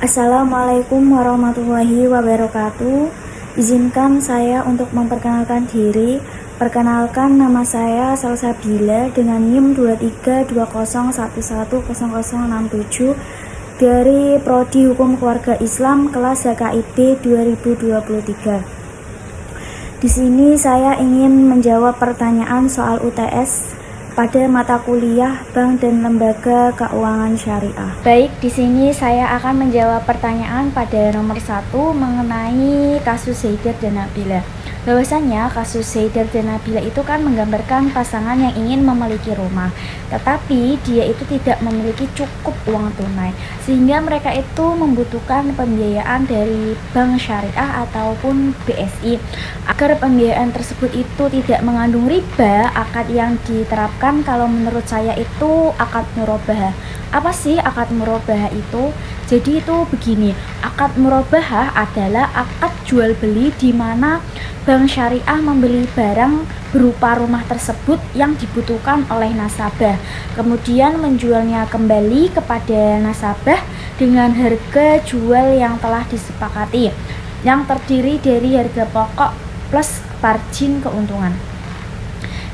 Assalamualaikum warahmatullahi wabarakatuh. Izinkan saya untuk memperkenalkan diri. Perkenalkan, nama saya Salsabila dengan NIM 2320110067 dari Prodi Hukum Keluarga Islam kelas HKIP 2023. Di sini saya ingin menjawab pertanyaan soal UTS pada mata kuliah Bank dan Lembaga Keuangan Syariah. Baik, di sini saya akan menjawab pertanyaan pada nomor 1 mengenai kasus Haidar dan Nabila. Bahwasanya kasus Haidar dan Nabila itu kan menggambarkan pasangan yang ingin memiliki rumah, tetapi dia itu tidak memiliki cukup uang tunai, sehingga mereka itu membutuhkan pembiayaan dari bank syariah ataupun BSI. Agar pembiayaan tersebut itu tidak mengandung riba, akad yang diterapkan kalau menurut saya itu akad murabahah. Apa sih akad murabahah itu? Jadi itu begini, akad murabahah adalah akad jual beli di mana bank syariah membeli barang berupa rumah tersebut yang dibutuhkan oleh nasabah, kemudian menjualnya kembali kepada nasabah dengan harga jual yang telah disepakati, yang terdiri dari harga pokok plus margin keuntungan.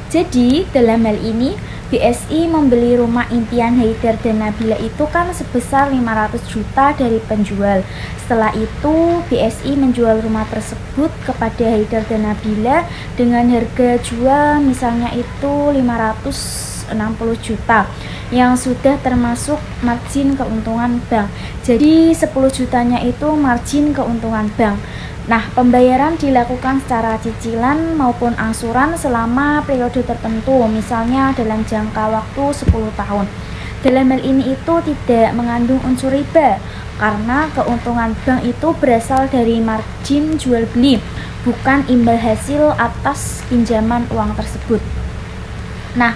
Jadi dalam hal ini BSI membeli rumah impian Haidar dan Nabila itu kan sebesar 500 juta dari penjual. Setelah itu BSI menjual rumah tersebut kepada Haidar dan Nabila dengan harga jual misalnya itu 560 juta yang sudah termasuk margin keuntungan bank. Jadi 10 jutanya itu margin keuntungan bank. Nah, pembayaran dilakukan secara cicilan maupun angsuran selama periode tertentu, misalnya dalam jangka waktu 10 tahun. Dalam hal ini itu tidak mengandung unsur riba, karena keuntungan bank itu berasal dari margin jual beli, bukan imbal hasil atas pinjaman uang tersebut. Nah,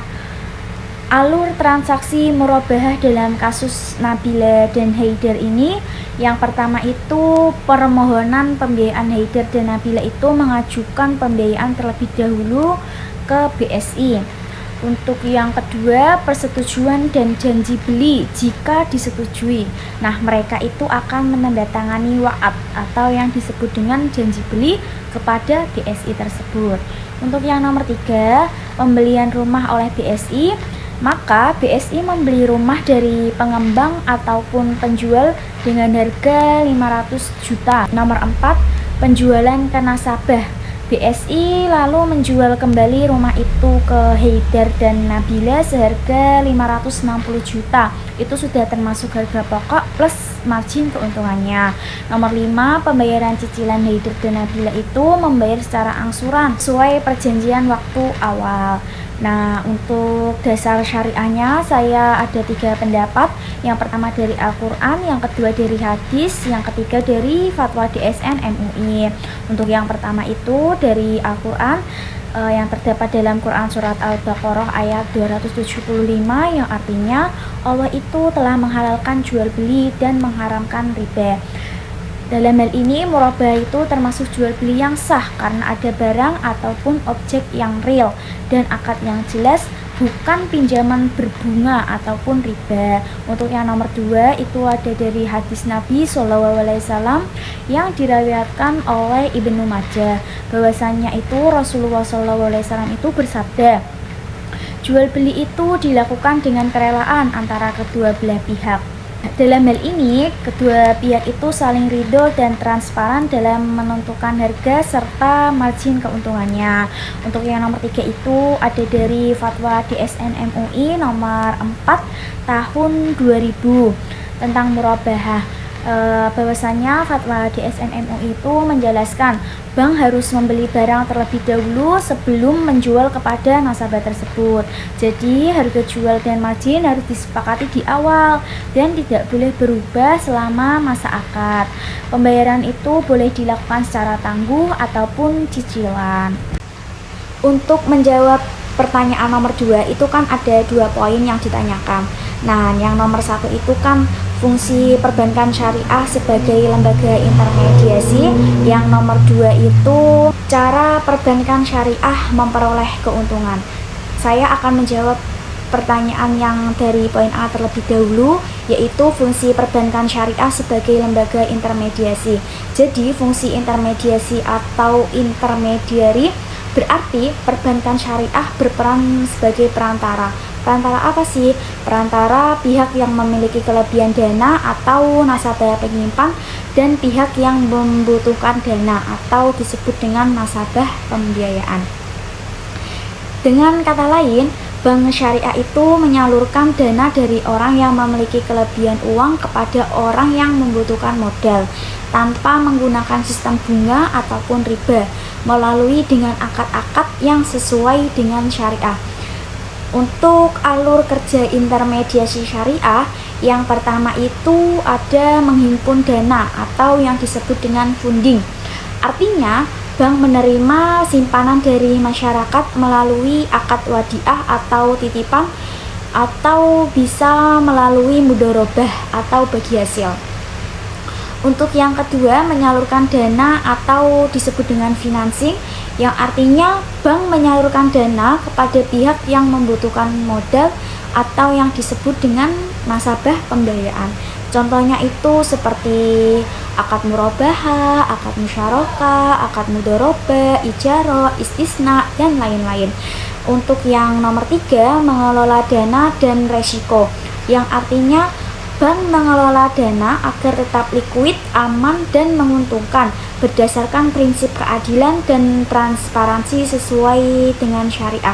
alur transaksi murabahah dalam kasus Nabila dan Haidar ini, yang pertama itu permohonan pembiayaan Haidar dan Nabila itu mengajukan pembiayaan terlebih dahulu ke BSI. Untuk yang kedua, persetujuan dan janji beli jika disetujui. Nah, mereka itu akan menandatangani wa'ad atau yang disebut dengan janji beli kepada BSI tersebut. Untuk yang nomor 3, pembelian rumah oleh BSI, maka BSI membeli rumah dari pengembang ataupun penjual dengan harga 500 juta. Nomor 4, penjualan ke nasabah. BSI lalu menjual kembali rumah itu ke Haidar dan Nabila seharga 560 juta. Itu sudah termasuk harga pokok plus margin keuntungannya. Nomor 5, pembayaran cicilan Haidar dan Nabila itu membayar secara angsuran sesuai perjanjian waktu awal. Nah, untuk dasar syariahnya saya ada 3 pendapat. Yang pertama dari Al-Quran, yang kedua dari hadis, yang ketiga dari fatwa DSN MUI. Untuk yang pertama itu dari Al-Quran, yang terdapat dalam Quran Surat Al-Baqarah ayat 275, yang artinya Allah itu telah menghalalkan jual beli dan mengharamkan riba. Dalam hal ini murabahah itu termasuk jual beli yang sah karena ada barang ataupun objek yang real dan akad yang jelas, bukan pinjaman berbunga ataupun riba. Untuk yang nomor 2 itu ada dari hadis Nabi SAW yang diriwayatkan oleh Ibnu Majah, bahwasanya itu Rasulullah SAW itu bersabda, jual beli itu dilakukan dengan kerelaan antara kedua belah pihak. Dalam hal ini, kedua pihak itu saling ridho dan transparan dalam menentukan harga serta margin keuntungannya. Untuk yang nomor 3 itu ada dari fatwa DSN MUI nomor 4 tahun 2000 tentang murabahah. Bahwasanya fatwa DSN MUI itu menjelaskan bank harus membeli barang terlebih dahulu sebelum menjual kepada nasabah tersebut. Jadi harga jual dan margin harus disepakati di awal dan tidak boleh berubah selama masa akad. Pembayaran itu boleh dilakukan secara tangguh ataupun cicilan. Untuk menjawab pertanyaan nomor 2 itu kan ada 2 poin yang ditanyakan. Nah, yang nomor 1 itu kan fungsi perbankan syariah sebagai lembaga intermediasi. Yang nomor 2 itu cara perbankan syariah memperoleh keuntungan. Saya akan menjawab pertanyaan yang dari poin A terlebih dahulu, yaitu fungsi perbankan syariah sebagai lembaga intermediasi. Jadi fungsi intermediasi atau intermediary berarti perbankan syariah berperan sebagai perantara. Perantara apa sih? Perantara pihak yang memiliki kelebihan dana atau nasabah penyimpan dan pihak yang membutuhkan dana atau disebut dengan nasabah pembiayaan. Dengan kata lain, bank syariah itu menyalurkan dana dari orang yang memiliki kelebihan uang kepada orang yang membutuhkan modal tanpa menggunakan sistem bunga ataupun riba, melalui dengan akad-akad yang sesuai dengan syariah. Untuk alur kerja intermediasi syariah, yang pertama itu ada menghimpun dana atau yang disebut dengan funding. Artinya, bank menerima simpanan dari masyarakat melalui akad wadiah atau titipan, atau bisa melalui mudharabah atau bagi hasil. Untuk yang kedua, menyalurkan dana atau disebut dengan financing, yang artinya bank menyalurkan dana kepada pihak yang membutuhkan modal atau yang disebut dengan nasabah pembiayaan. Contohnya itu seperti akad murabahah, akad musyarakah, akad mudharabah, ijarah, istisna, dan lain-lain. Untuk yang nomor 3, mengelola dana dan resiko, yang artinya bank mengelola dana agar tetap liquid, aman, dan menguntungkan berdasarkan prinsip keadilan dan transparansi sesuai dengan syariah.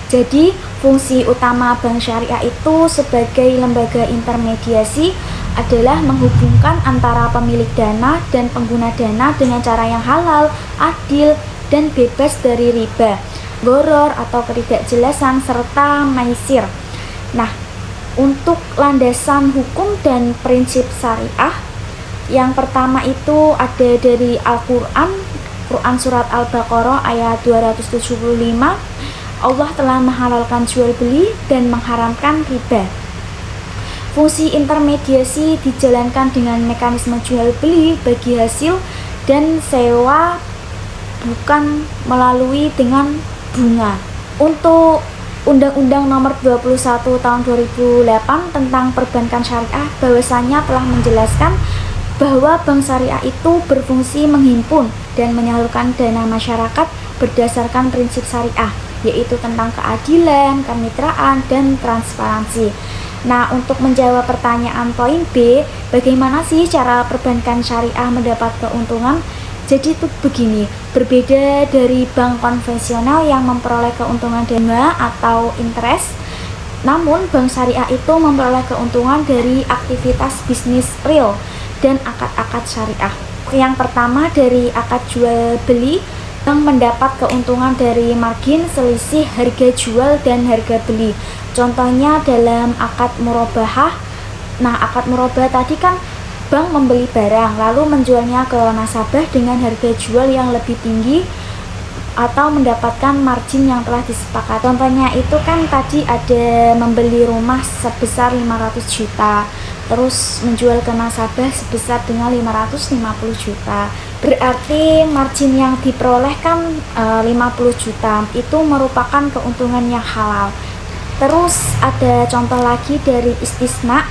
Jadi, fungsi utama bank syariah itu sebagai lembaga intermediasi adalah menghubungkan antara pemilik dana dan pengguna dana dengan cara yang halal, adil, dan bebas dari riba, gharar atau ketidakjelasan, serta maisir. Nah, untuk landasan hukum dan prinsip syariah, yang pertama itu ada dari Al-Quran, Quran Surat Al-Baqarah ayat 275, Allah telah menghalalkan jual beli dan mengharamkan riba. Fungsi intermediasi dijalankan dengan mekanisme jual beli, bagi hasil, dan sewa, bukan melalui dengan bunga. Untuk Undang-Undang Nomor 21 Tahun 2008 tentang Perbankan Syariah bahwasanya telah menjelaskan bahwa bank syariah itu berfungsi menghimpun dan menyalurkan dana masyarakat berdasarkan prinsip syariah, yaitu tentang keadilan, kemitraan, dan transparansi. Nah, untuk menjawab pertanyaan poin B, bagaimana sih cara perbankan syariah mendapat keuntungan? Jadi itu begini, berbeda dari bank konvensional yang memperoleh keuntungan dana atau interest, namun bank syariah itu memperoleh keuntungan dari aktivitas bisnis real dan akad-akad syariah. Yang pertama dari akad jual beli, bank mendapat keuntungan dari margin selisih harga jual dan harga beli. Contohnya dalam akad murabahah. Nah, akad murabahah tadi kan bank membeli barang lalu menjualnya ke nasabah dengan harga jual yang lebih tinggi atau mendapatkan margin yang telah disepakati. Contohnya itu kan tadi ada membeli rumah sebesar 500 juta terus menjual ke nasabah sebesar dengan 550 juta. Berarti margin yang diperoleh kan 50 juta. Itu merupakan keuntungan yang halal. Terus ada contoh lagi dari istisna,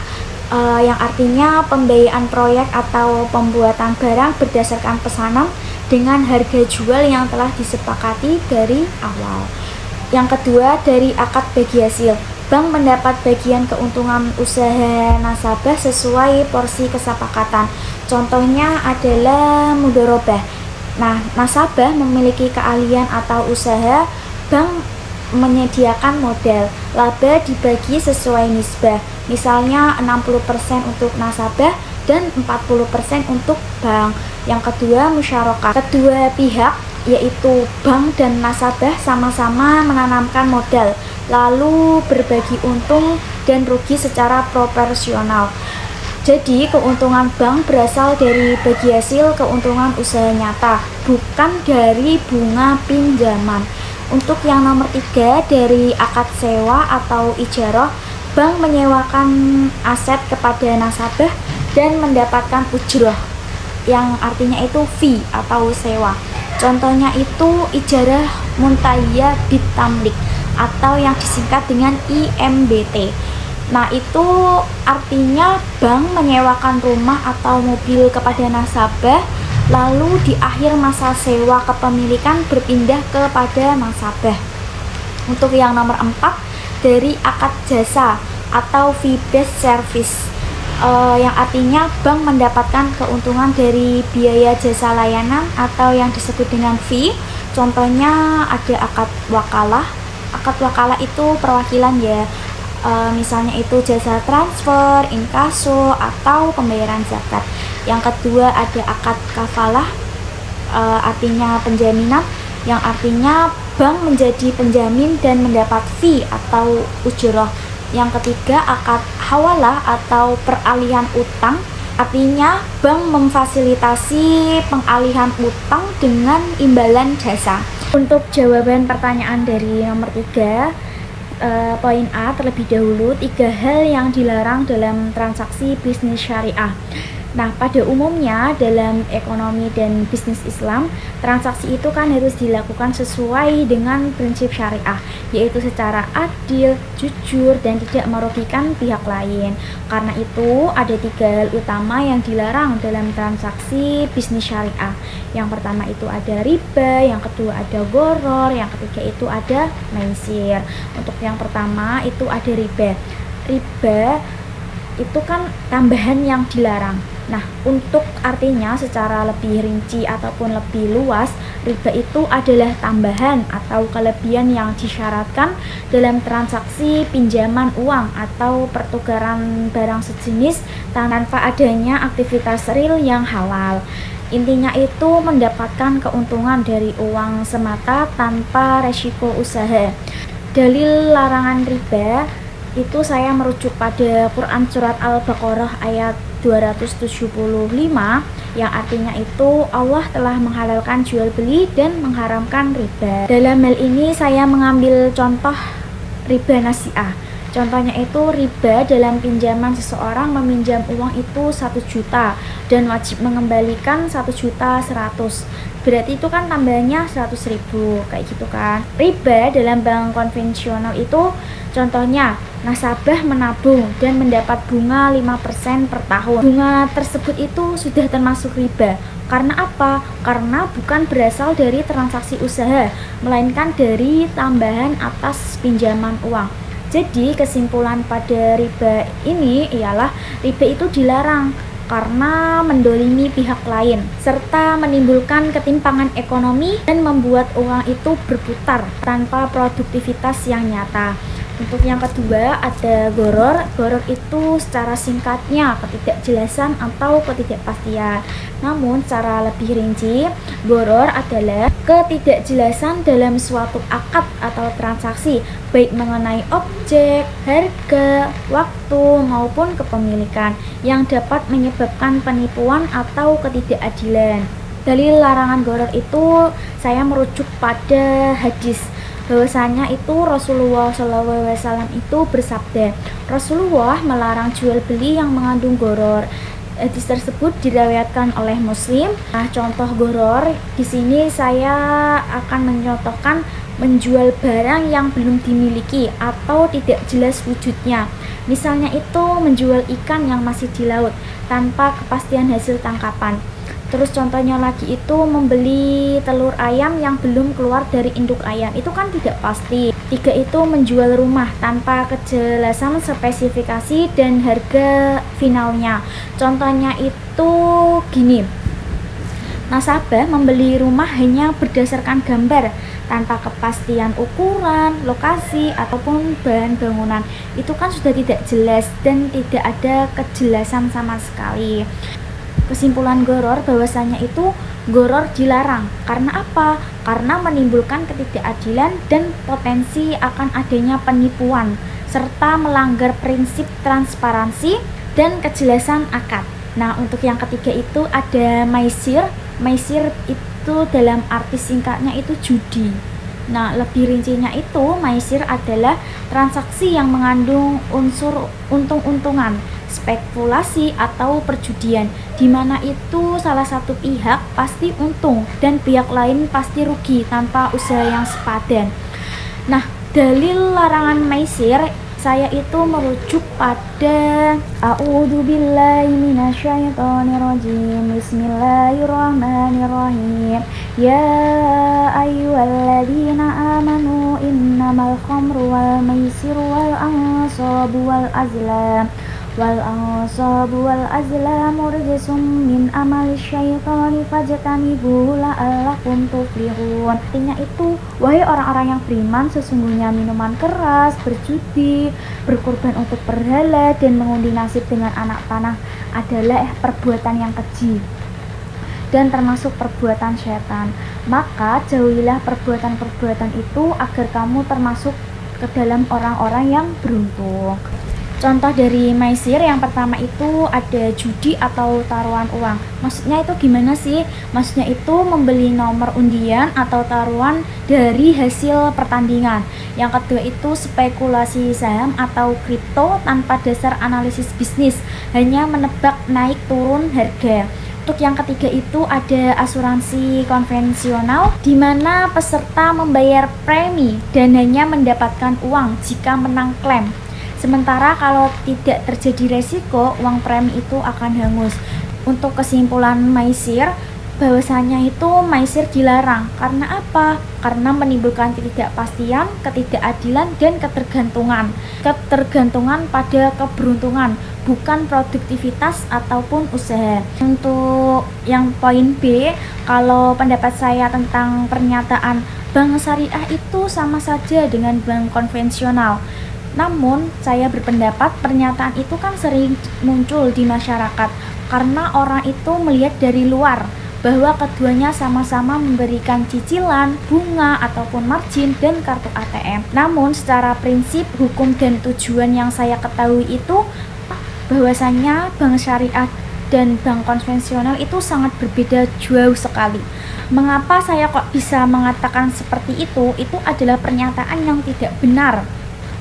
yang artinya pembiayaan proyek atau pembuatan barang berdasarkan pesanan dengan harga jual yang telah disepakati dari awal. Yang kedua dari akad bagi hasil, bank mendapat bagian keuntungan usaha nasabah sesuai porsi kesepakatan. Contohnya adalah mudharabah. Nah, nasabah memiliki keahlian atau usaha, bank menyediakan modal, laba dibagi sesuai nisbah, misalnya 60% untuk nasabah dan 40% untuk bank. Yang kedua musyarakah, kedua pihak yaitu bank dan nasabah sama-sama menanamkan modal lalu berbagi untung dan rugi secara proporsional. Jadi keuntungan bank berasal dari bagi hasil keuntungan usaha nyata, bukan dari bunga pinjaman. Untuk yang nomor 3 dari akad sewa atau ijarah, bank menyewakan aset kepada nasabah dan mendapatkan ujrah, yang artinya itu fee atau sewa. Contohnya itu ijarah muntahiyah bitamlik atau yang disingkat dengan IMBT. Nah, itu artinya bank menyewakan rumah atau mobil kepada nasabah, lalu di akhir masa sewa kepemilikan berpindah kepada nasabah. Untuk yang nomor 4, dari akad jasa atau fee-based service, yang artinya bank mendapatkan keuntungan dari biaya jasa layanan atau yang disebut dengan fee. Contohnya ada akad wakalah. Akad wakalah itu perwakilan ya. Misalnya itu jasa transfer, inkaso, atau pembayaran zakat. Yang kedua ada akad kafalah, artinya penjaminan, yang artinya bank menjadi penjamin dan mendapat fee atau ujroh. Yang ketiga akad hawalah atau peralihan utang, artinya bank memfasilitasi pengalihan utang dengan imbalan jasa. Untuk jawaban pertanyaan dari nomor 3, poin A terlebih dahulu, 3 hal yang dilarang dalam transaksi bisnis syariah. Nah, pada umumnya dalam ekonomi dan bisnis Islam, transaksi itu kan harus dilakukan sesuai dengan prinsip syariah, yaitu secara adil, jujur, dan tidak merugikan pihak lain. Karena itu, ada 3 hal utama yang dilarang dalam transaksi bisnis syariah. Yang pertama itu ada riba, yang kedua ada gharar, yang ketiga itu ada maisir. Untuk yang pertama itu ada riba. Riba itu kan tambahan yang dilarang. Nah, untuk artinya secara lebih rinci ataupun lebih luas, riba itu adalah tambahan atau kelebihan yang disyaratkan dalam transaksi pinjaman uang atau pertukaran barang sejenis tanpa adanya aktivitas real yang halal. Intinya itu mendapatkan keuntungan dari uang semata tanpa resiko usaha. Dalil larangan riba itu saya merujuk pada Quran surat Al-Baqarah ayat 275, yang artinya itu Allah telah menghalalkan jual beli dan mengharamkan riba. Dalam hal ini saya mengambil contoh riba nasi'ah. Contohnya itu riba dalam pinjaman seseorang meminjam uang itu 1 juta dan wajib mengembalikan 1.100.000. Berarti itu kan tambahannya 100.000 kayak gitu kan. Riba dalam bank konvensional itu contohnya nasabah menabung dan mendapat bunga 5% per tahun. Bunga tersebut itu sudah termasuk riba. Karena apa? Karena bukan berasal dari transaksi usaha, melainkan dari tambahan atas pinjaman uang. Jadi kesimpulan pada riba ini ialah riba itu dilarang karena mendolimi pihak lain serta menimbulkan ketimpangan ekonomi dan membuat uang itu berputar tanpa produktivitas yang nyata. Untuk yang kedua ada gharar. Gharar itu secara singkatnya ketidakjelasan atau ketidakpastian. Namun secara lebih rinci, gharar adalah ketidakjelasan dalam suatu akad atau transaksi, baik mengenai objek, harga, waktu, maupun kepemilikan, yang dapat menyebabkan penipuan atau ketidakadilan. Dalil larangan gharar itu saya merujuk pada hadis bahwasanya itu Rasulullah SAW itu bersabda, Rasulullah melarang jual beli yang mengandung gharar. Hadis tersebut diriwayatkan oleh Muslim. Nah, contoh gharar di sini saya akan mencontohkan menjual barang yang belum dimiliki atau tidak jelas wujudnya. Misalnya itu menjual ikan yang masih di laut tanpa kepastian hasil tangkapan. Terus contohnya lagi itu membeli telur ayam yang belum keluar dari induk ayam, itu kan tidak pasti. 3 itu menjual rumah tanpa kejelasan spesifikasi dan harga finalnya. Contohnya itu gini, nasabah membeli rumah hanya berdasarkan gambar tanpa kepastian ukuran, lokasi, ataupun bahan bangunan. Itu kan sudah tidak jelas dan tidak ada kejelasan sama sekali. Kesimpulan gharar bahwasanya itu gharar dilarang. Karena apa? Karena menimbulkan ketidakadilan dan potensi akan adanya penipuan serta melanggar prinsip transparansi dan kejelasan akad. Nah, untuk yang ketiga itu ada maisir. Maisir itu dalam arti singkatnya itu judi. Nah, lebih rincinya itu maisir adalah transaksi yang mengandung unsur untung-untungan, spekulasi atau perjudian, di mana itu salah satu pihak pasti untung dan pihak lain pasti rugi tanpa usaha yang sepadan. Nah, Dalil larangan maisir saya itu merujuk pada A'udzubillahi minasyaitonirrajim. Bismillahirrahmanirrahim. Ya ayyuhalladzina amanu innamal khamru wal maisiru wal ansabu wal azlamu rijsum min amali syaitani fajtanibuhu la'allakum tuflihun. Artinya itu, wahai orang-orang yang beriman, sesungguhnya minuman keras, berjudi, berkorban untuk berhala, dan mengundi nasib dengan anak panah adalah perbuatan yang keji dan termasuk perbuatan syaitan. Maka jauhilah perbuatan-perbuatan itu agar kamu termasuk ke dalam orang-orang yang beruntung. Contoh dari maisir yang pertama itu ada judi atau taruhan uang. Maksudnya itu gimana sih? Maksudnya itu membeli nomor undian atau taruhan dari hasil pertandingan. Yang kedua itu spekulasi saham atau kripto tanpa dasar analisis bisnis, hanya menebak naik turun harga. Untuk yang ketiga itu ada asuransi konvensional, di mana peserta membayar premi dan hanya mendapatkan uang jika menang klaim. Sementara kalau tidak terjadi resiko, uang premi itu akan hangus. Untuk kesimpulan maisir, bahwasanya itu maisir dilarang. Karena apa? Karena menimbulkan ketidakpastian, ketidakadilan, dan ketergantungan. Ketergantungan pada keberuntungan, bukan produktivitas ataupun usaha. Untuk yang poin B, kalau pendapat saya tentang pernyataan bank syariah itu sama saja dengan bank konvensional. Namun, saya berpendapat pernyataan itu kan sering muncul di masyarakat karena orang itu melihat dari luar bahwa keduanya sama-sama memberikan cicilan, bunga, ataupun margin dan kartu ATM. Namun, secara prinsip, hukum dan tujuan yang saya ketahui itu bahwasanya bank syariah dan bank konvensional itu sangat berbeda jauh sekali. Mengapa saya kok bisa mengatakan seperti itu? Itu adalah pernyataan yang tidak benar,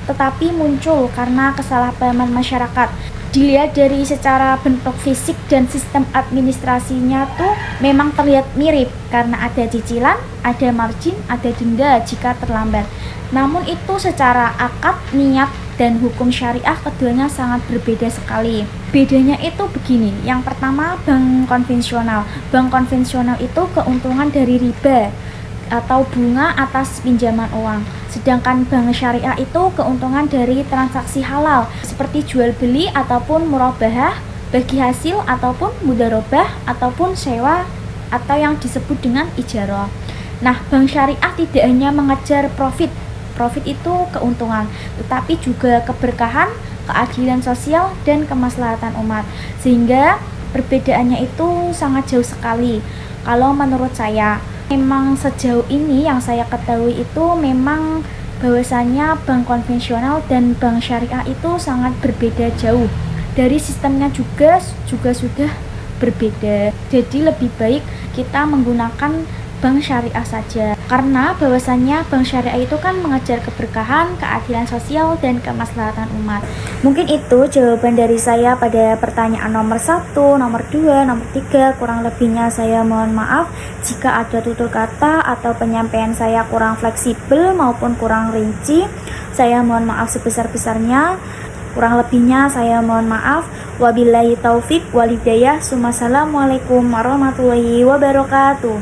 tetapi muncul karena kesalahpahaman masyarakat. Dilihat dari secara bentuk fisik dan sistem administrasinya tuh memang terlihat mirip karena ada cicilan, ada margin, ada denda jika terlambat. Namun itu secara akad, niat, dan hukum syariah keduanya sangat berbeda sekali. Bedanya itu begini, yang pertama bank konvensional. Bank konvensional itu keuntungan dari riba atau bunga atas pinjaman uang. Sedangkan bank syariah itu keuntungan dari transaksi halal seperti jual beli ataupun murabahah, bagi hasil ataupun mudharabah ataupun sewa atau yang disebut dengan ijarah. Nah, bank syariah tidak hanya mengejar profit itu keuntungan, tetapi juga keberkahan, keadilan sosial, dan kemaslahatan umat. Sehingga perbedaannya itu sangat jauh sekali. Kalau menurut saya, memang sejauh ini yang saya ketahui itu memang bahwasanya bank konvensional dan bank syariah itu sangat berbeda jauh. Dari sistemnya juga sudah berbeda. Jadi lebih baik kita menggunakan bank syariah saja. Karena bahwasanya bank syariah itu kan mengejar keberkahan, keadilan sosial, dan kemaslahatan umat. Mungkin itu jawaban dari saya pada pertanyaan nomor 1, nomor 2, nomor 3. Kurang lebihnya saya mohon maaf jika ada tutur kata atau penyampaian saya kurang fleksibel maupun kurang rinci. Saya mohon maaf sebesar-besarnya. Kurang lebihnya saya mohon maaf. Wabillahi taufik walhidayah. Wassalamualaikum warahmatullahi wabarakatuh.